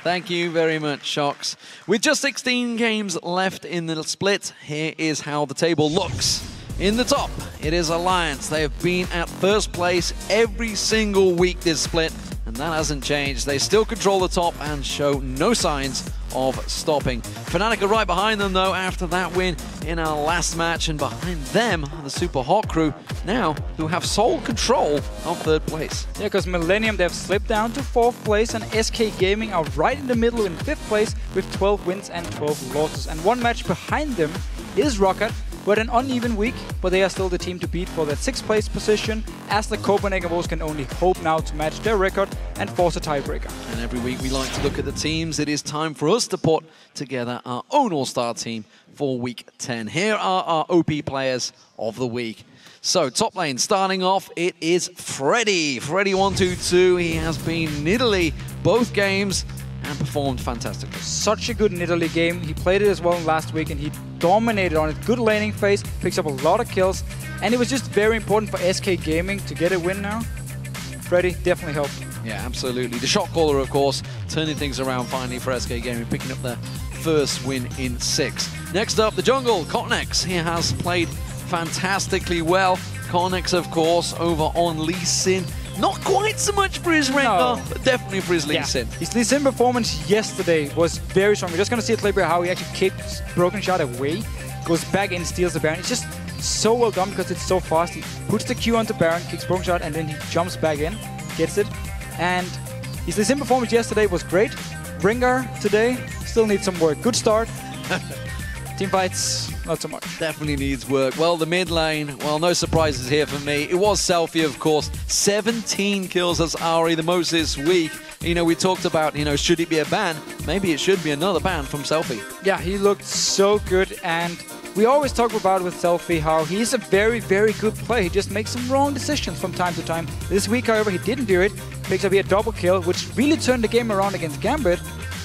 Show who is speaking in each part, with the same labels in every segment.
Speaker 1: Thank you very much, Shocks. With just 16 games left in the split, here is how the table looks. In the top, it is Alliance. They have been at first place every single week this split, and that hasn't changed. They still control the top and show no signs of stopping. Fnatic are right behind them, though, after that win in our last match, and behind them are the Super Hot crew now, who have sole control of third place.
Speaker 2: Yeah, because Millennium, they've slipped down to 4th place, and SK Gaming are right in the middle in 5th place with 12 wins and 12 losses. And one match behind them is Rocket, with an uneven week, but they are still the team to beat for that 6th place position, as the Copenhagen Wolves can only hope now to match their record and force a tiebreaker.
Speaker 1: And every week we like to look at the teams. It is time for us to put together our own all-star team for week 10. Here are our OP players of the week. So, top lane, starting off, it is Freddy. Freddy122, he has been Nidalee both games and performed fantastically.
Speaker 2: Such a good Nidalee game. He played it as well last week and he dominated on it. Good laning phase, picks up a lot of kills, and it was just very important for SK Gaming to get a win now. Freddy definitely helped.
Speaker 1: Yeah, absolutely. The shot caller, of course, turning things around finally for SK Gaming, picking up their first win in 6. Next up, the jungle, Cotnex. He has played fantastically well. Cotnex, of course, over on Lee Sin. Not quite so much for his Rengar, but definitely for his Lee Sin.
Speaker 2: His Lee Sin performance yesterday was very strong. We're just going to see a clip here how he actually kicks Broken Shot away, goes back in, steals the Baron. It's just so well done because it's so fast. He puts the Q onto Baron, kicks Broken Shot, and then he jumps back in, gets it. And his Lee Sin performance yesterday was great. Rengar today still needs some work. Good start. Team fights, not so much.
Speaker 1: Definitely needs work. Well, the mid lane, well, no surprises here for me. It was Selfie, of course. 17 kills as Ahri, the most this week. You know, we talked about, you know, should it be a ban? Maybe it should be another ban from Selfie.
Speaker 2: Yeah, he looked so good, and we always talk about with Selfie how he's a very, very good player. He just makes some wrong decisions from time to time. This week, however, he didn't do it. Picks up here a double kill, which really turned the game around against Gambit.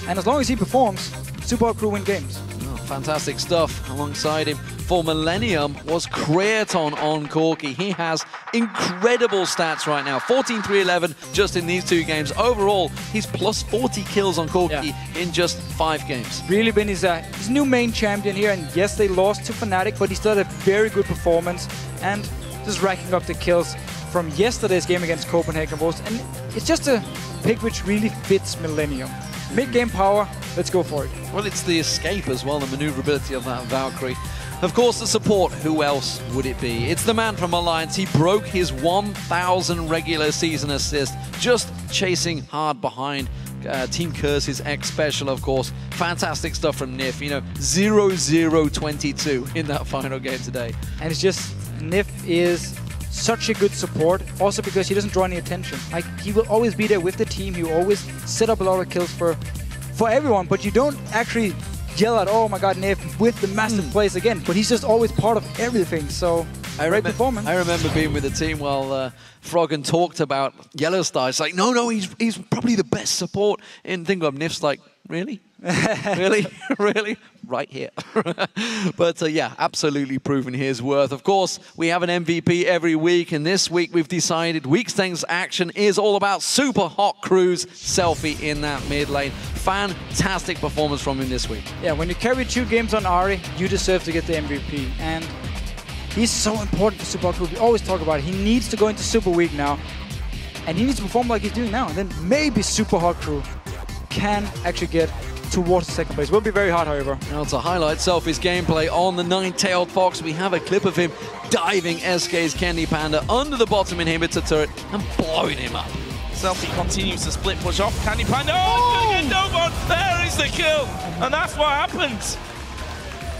Speaker 2: And as long as he performs, Super Hot crew win games.
Speaker 1: Fantastic stuff. Alongside him for Millennium was Creaton on Corki. He has incredible stats right now. 14, 3, 11 just in these 2 games. Overall, he's plus 40 kills on Corki in just 5 games.
Speaker 2: Really been his new main champion here. And yes, they lost to Fnatic, but he still had a very good performance. And just racking up the kills from yesterday's game against Copenhagen Wolves. And it's just a pick which really fits Millennium. Mid-game power, let's go for it.
Speaker 1: Well, it's the escape as well, the maneuverability of that Valkyrie. Of course, the support, who else would it be? It's the man from Alliance. He broke his 1,000 regular season assist, just chasing hard behind Team Curse's X-Special, of course. Fantastic stuff from Nif, you know, 0-0-22 in that final game today.
Speaker 2: And it's just, Nif is such a good support, also because he doesn't draw any attention. Like, he will always be there with the team. He will always set up a lot of kills for everyone, but you don't actually yell at, oh my god, Nif, with the massive plays again. But he's just always part of everything, so great performance.
Speaker 1: I remember being with the team while Froggen talked about Yellowstar. It's like, no, he's probably the best support in Thingweb. Nif's like, really? Really? Really? Right here. But yeah, absolutely proving his worth. Of course, we have an MVP every week, and this week we've decided week 10's action is all about Super Hot Crew's Selfie in that mid lane. Fantastic performance from him this week.
Speaker 2: Yeah, when you carry 2 games on Ahri, you deserve to get the MVP. And he's so important to Super Hot Crew. We always talk about it. He needs to go into Super Week now, and he needs to perform like he's doing now. And then maybe Super Hot Crew can actually get towards the 2nd place. Will be very hard, however.
Speaker 1: Now to highlight Selfie's gameplay on the Nine-Tailed Fox, we have a clip of him diving SK's Candy Panda under the bottom inhibitor turret and blowing him up.
Speaker 3: Selfie continues to split push off Candy Panda. Oh, it's going to get Dobon. There is the kill. And that's what happens.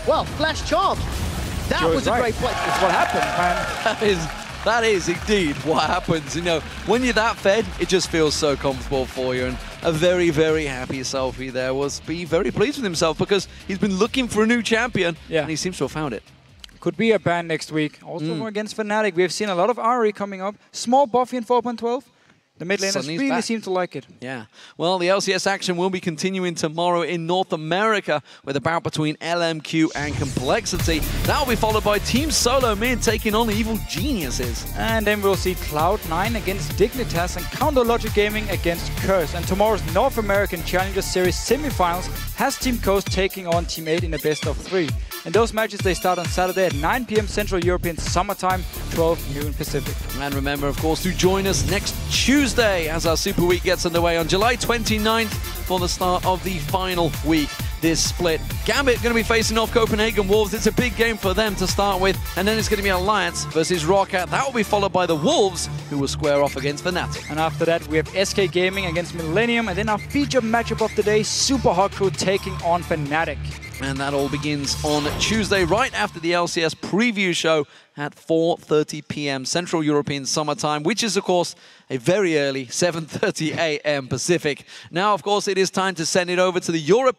Speaker 4: Well, flash charm. That was a great play.
Speaker 2: That's what happened, man.
Speaker 1: That is indeed what happens. You know, when you're that fed, it just feels so comfortable for you. And a very, very happy Selfie there was very pleased with himself because he's been looking for a new champion and he seems to have found it.
Speaker 2: Could be a ban next week. Also against Fnatic. We've seen a lot of Ahri coming up. Small buff in 4.12. The mid laners
Speaker 1: Sunny's
Speaker 2: really
Speaker 1: back.
Speaker 2: seem to like it.
Speaker 1: Yeah. Well, the LCS action will be continuing tomorrow in North America with a bout between LMQ and Complexity. That will be followed by Team Solo Mid taking on Evil Geniuses.
Speaker 2: And then we'll see Cloud9 against Dignitas and Counter Logic Gaming against Curse. And tomorrow's North American Challenger Series semifinals has Team Coast taking on Team 8 in a best of 3. And those matches, they start on Saturday at 9 p.m. Central European Summertime, 12 noon Pacific.
Speaker 1: And remember, of course, to join us next Tuesday as our Super Week gets underway on July 29th for the start of the final week. This split. Gambit going to be facing off Copenhagen Wolves. It's a big game for them to start with. And then it's going to be Alliance versus Roccat. That will be followed by the Wolves, who will square off against Fnatic.
Speaker 2: And after that, we have SK Gaming against Millennium. And then our featured matchup of the day, Super Hot Crew taking on Fnatic.
Speaker 1: And that all begins on Tuesday, right after the LCS preview show at 4:30 p.m. Central European Summertime, which is, of course, a very early 7:30 a.m. Pacific. Now, of course, it is time to send it over to the Europe.